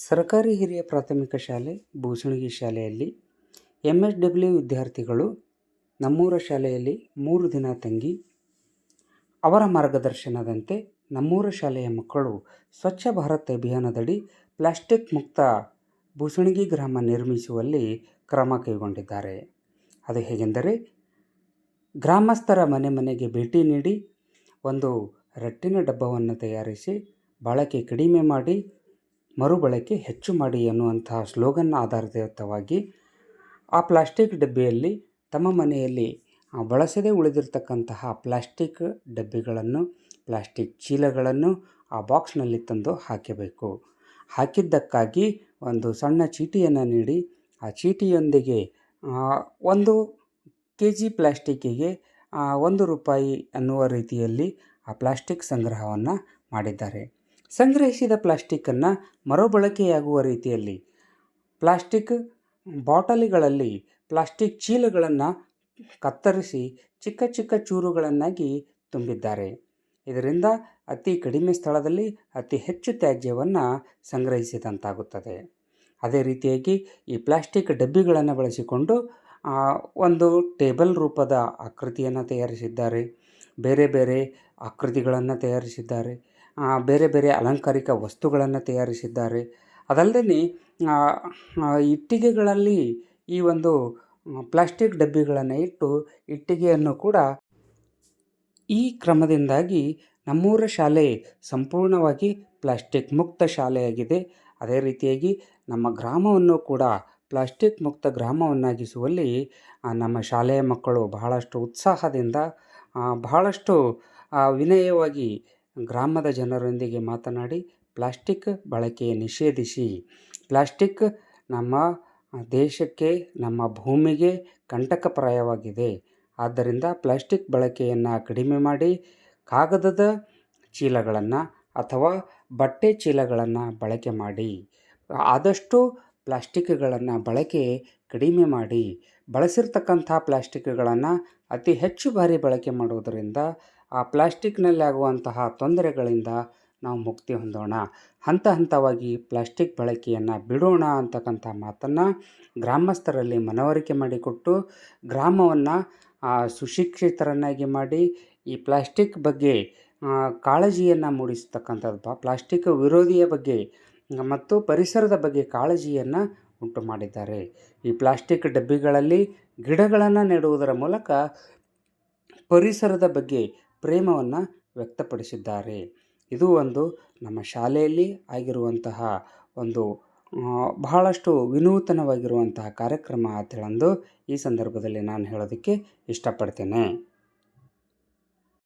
ಸರ್ಕಾರಿ ಹಿರಿಯ ಪ್ರಾಥಮಿಕ ಶಾಲೆ ಬೂಸಣಗಿ ಶಾಲೆಯಲ್ಲಿ MSW ವಿದ್ಯಾರ್ಥಿಗಳು ನಮ್ಮೂರ ಶಾಲೆಯಲ್ಲಿ 3 ದಿನ ತಂಗಿ ಅವರ ಮಾರ್ಗದರ್ಶನದಂತೆ ನಮ್ಮೂರ ಶಾಲೆಯ ಮಕ್ಕಳು ಸ್ವಚ್ಛ ಭಾರತ್ ಅಭಿಯಾನದಡಿ ಪ್ಲಾಸ್ಟಿಕ್ ಮುಕ್ತ ಬೂಸಣಗಿ ಗ್ರಾಮ ನಿರ್ಮಿಸುವಲ್ಲಿ ಕ್ರಮ ಕೈಗೊಂಡಿದ್ದಾರೆ. ಅದು ಹೇಗೆಂದರೆ, ಗ್ರಾಮಸ್ಥರ ಮನೆ ಮನೆಗೆ ಭೇಟಿ ನೀಡಿ ಒಂದು ರಟ್ಟಿನ ಡಬ್ಬವನ್ನು ತಯಾರಿಸಿ ಬಳಕೆ ಕಡಿಮೆ ಮಾಡಿ ಮರುಬಳಕೆ ಹೆಚ್ಚು ಮಾಡಿ ಎನ್ನುವಂತಹ ಸ್ಲೋಗನ್ ಆಧಾರಿತವಾಗಿ ಆ ಪ್ಲಾಸ್ಟಿಕ್ ಡಬ್ಬಿಯಲ್ಲಿ ತಮ್ಮ ಮನೆಯಲ್ಲಿ ಬಳಸದೇ ಉಳಿದಿರ್ತಕ್ಕಂತಹ ಪ್ಲಾಸ್ಟಿಕ್ ಡಬ್ಬಿಗಳನ್ನು, ಪ್ಲಾಸ್ಟಿಕ್ ಚೀಲಗಳನ್ನು ಆ ಬಾಕ್ಸ್ನಲ್ಲಿ ತಂದು ಹಾಕಬೇಕು. ಹಾಕಿದ್ದಕ್ಕಾಗಿ ಒಂದು ಸಣ್ಣ ಚೀಟಿಯನ್ನು ನೀಡಿ ಆ ಚೀಟಿಯೊಂದಿಗೆ 1 kg ಪ್ಲಾಸ್ಟಿಕ್ಕಿಗೆ ₹1 ಅನ್ನುವ ರೀತಿಯಲ್ಲಿ ಆ ಪ್ಲಾಸ್ಟಿಕ್ ಸಂಗ್ರಹವನ್ನು ಮಾಡಿದ್ದಾರೆ. ಸಂಗ್ರಹಿಸಿದ ಪ್ಲಾಸ್ಟಿಕ್ಕನ್ನು ಮರುಬಳಕೆಯಾಗುವ ರೀತಿಯಲ್ಲಿ ಪ್ಲಾಸ್ಟಿಕ್ ಬಾಟಲಿಗಳಲ್ಲಿ ಪ್ಲಾಸ್ಟಿಕ್ ಚೀಲಗಳನ್ನು ಕತ್ತರಿಸಿ ಚಿಕ್ಕ ಚಿಕ್ಕ ಚೂರುಗಳನ್ನಾಗಿ ತುಂಬಿದ್ದಾರೆ. ಇದರಿಂದ ಅತಿ ಕಡಿಮೆ ಸ್ಥಳದಲ್ಲಿ ಅತಿ ಹೆಚ್ಚು ತ್ಯಾಜ್ಯವನ್ನು ಸಂಗ್ರಹಿಸಿದಂತಾಗುತ್ತದೆ. ಅದೇ ರೀತಿಯಾಗಿ ಈ ಪ್ಲಾಸ್ಟಿಕ್ ಡಬ್ಬಿಗಳನ್ನು ಬಳಸಿಕೊಂಡು ಒಂದು ಟೇಬಲ್ ರೂಪದ ಆಕೃತಿಯನ್ನು ತಯಾರಿಸಿದ್ದಾರೆ. ಬೇರೆ ಬೇರೆ ಆಕೃತಿಗಳನ್ನು ತಯಾರಿಸಿದ್ದಾರೆ. ಬೇರೆ ಬೇರೆ ಅಲಂಕಾರಿಕ ವಸ್ತುಗಳನ್ನು ತಯಾರಿಸಿದ್ದಾರೆ. ಅದಲ್ಲದೆ ಇಟ್ಟಿಗೆಗಳಲ್ಲಿ ಈ ಒಂದು ಪ್ಲಾಸ್ಟಿಕ್ ಡಬ್ಬಿಗಳನ್ನು ಇಟ್ಟು ಇಟ್ಟಿಗೆಯನ್ನು ಕೂಡ ಈ ಕ್ರಮದಿಂದಾಗಿ ನಮ್ಮೂರ ಶಾಲೆ ಸಂಪೂರ್ಣವಾಗಿ ಪ್ಲಾಸ್ಟಿಕ್ ಮುಕ್ತ ಶಾಲೆಯಾಗಿದೆ. ಅದೇ ರೀತಿಯಾಗಿ ನಮ್ಮ ಗ್ರಾಮವನ್ನು ಕೂಡ ಪ್ಲಾಸ್ಟಿಕ್ ಮುಕ್ತ ಗ್ರಾಮವನ್ನಾಗಿಸುವಲ್ಲಿ ನಮ್ಮ ಶಾಲೆಯ ಮಕ್ಕಳು ಬಹಳಷ್ಟು ಉತ್ಸಾಹದಿಂದ ಬಹಳಷ್ಟು ವಿನಯವಾಗಿ ಗ್ರಾಮದ ಜನರೊಂದಿಗೆ ಮಾತನಾಡಿ ಪ್ಲಾಸ್ಟಿಕ್ ಬಳಕೆ ನಿಷೇಧಿಸಿ, ಪ್ಲಾಸ್ಟಿಕ್ ನಮ್ಮ ದೇಶಕ್ಕೆ ನಮ್ಮ ಭೂಮಿಗೆ ಕಂಟಕಪ್ರಾಯವಾಗಿದೆ, ಆದ್ದರಿಂದ ಪ್ಲಾಸ್ಟಿಕ್ ಬಳಕೆಯನ್ನು ಕಡಿಮೆ ಮಾಡಿ ಕಾಗದದ ಚೀಲಗಳನ್ನು ಅಥವಾ ಬಟ್ಟೆ ಚೀಲಗಳನ್ನು ಬಳಕೆ ಮಾಡಿ, ಆದಷ್ಟು ಪ್ಲಾಸ್ಟಿಕ್ಗಳನ್ನು ಬಳಕೆ ಕಡಿಮೆ ಮಾಡಿ, ಬಳಸಿರ್ತಕ್ಕಂಥ ಪ್ಲಾಸ್ಟಿಕ್ಗಳನ್ನು ಅತಿ ಹೆಚ್ಚು ಬಾರಿ ಬಳಕೆ ಮಾಡುವುದರಿಂದ ಆ ಪ್ಲಾಸ್ಟಿಕ್ನಲ್ಲಿ ಆಗುವಂತಹ ತೊಂದರೆಗಳಿಂದ ನಾವು ಮುಕ್ತಿ ಹೊಂದೋಣ. ಹಂತ ಹಂತವಾಗಿ ಪ್ಲಾಸ್ಟಿಕ್ ಬಳಕೆಯನ್ನು ಬಿಡೋಣ ಅಂತಕ್ಕಂಥ ಮಾತನ್ನು ಗ್ರಾಮಸ್ಥರಲ್ಲಿ ಮನವರಿಕೆ ಮಾಡಿಕೊಟ್ಟು ಗ್ರಾಮವನ್ನು ಸುಶಿಕ್ಷಿತರನ್ನಾಗಿ ಮಾಡಿ ಈ ಪ್ಲಾಸ್ಟಿಕ್ ಬಗ್ಗೆ ಕಾಳಜಿಯನ್ನು ಮೂಡಿಸ್ತಕ್ಕಂಥದ್ದು, ಪ್ಲಾಸ್ಟಿಕ್ ವಿರೋಧಿಯ ಬಗ್ಗೆ ಮತ್ತು ಪರಿಸರದ ಬಗ್ಗೆ ಕಾಳಜಿಯನ್ನು ಉಂಟು ಮಾಡಿದ್ದಾರೆ. ಈ ಪ್ಲಾಸ್ಟಿಕ್ ಡಬ್ಬಿಗಳಲ್ಲಿ ಗಿಡಗಳನ್ನು ನೆಡುವುದರ ಮೂಲಕ ಪರಿಸರದ ಬಗ್ಗೆ ಪ್ರೇಮವನ್ನು ವ್ಯಕ್ತಪಡಿಸಿದ್ದಾರೆ. ಇದು ಒಂದು ನಮ್ಮ ಶಾಲೆಯಲ್ಲಿ ಆಗಿರುವಂತಹ ಒಂದು ಬಹಳಷ್ಟು ವಿನೂತನವಾಗಿರುವಂತಹ ಕಾರ್ಯಕ್ರಮ ಅಂತೇಳಂದು ಈ ಸಂದರ್ಭದಲ್ಲಿ ನಾನು ಹೇಳೋದಕ್ಕೆ ಇಷ್ಟಪಡ್ತೇನೆ.